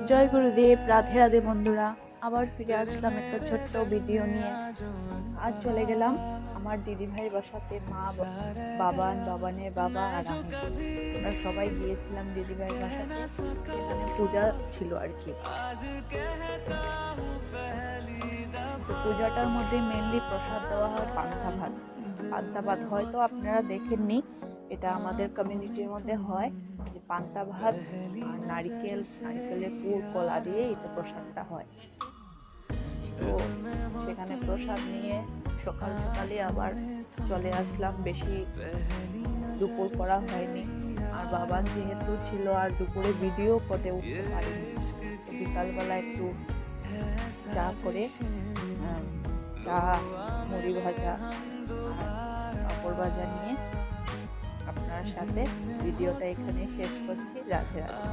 জয় গুরুদেব, রাধে রাধে বন্ধুরা। আবার ফিরে আসলাম একটা ছোট্ট ভিডিও নিয়ে। আজ চলে গেলাম আমার দিদিভাইয়ের বাসাতে। বাবানের বাবা আর আমি, আমরা সবাই গিয়েছিলাম দিদিভাইয়ের বাসাতে। সেখানে পূজা ছিল আর কি। তো পূজাটার মধ্যে মেনলি প্রসাদ দেওয়া হয় পান্তা ভাত। পান্তা ভাত হয়তো আপনারা দেখেননি, এটা আমাদের কমিউনিটির মধ্যে হয় যে পান্তা ভাত আর নারিকেলের পুর কলা দিয়ে এটা প্রসাদটা হয়। তো সেখানে প্রসাদ নিয়ে সকাল সকালে আবার চলে আসলাম। বেশি দুপুর করা হয়নি, আর বাবান যেহেতু ছিল আর দুপুরে ভিডিও করতে উঠতে পারিনি। বিকালবেলা একটু চা করে চা, মুড়ি ভাজা আর পাঁপড় ভাজা নিয়ে আপনার সাথে ভিডিওটা এখানে শেষ করছি। রাধে রাধে।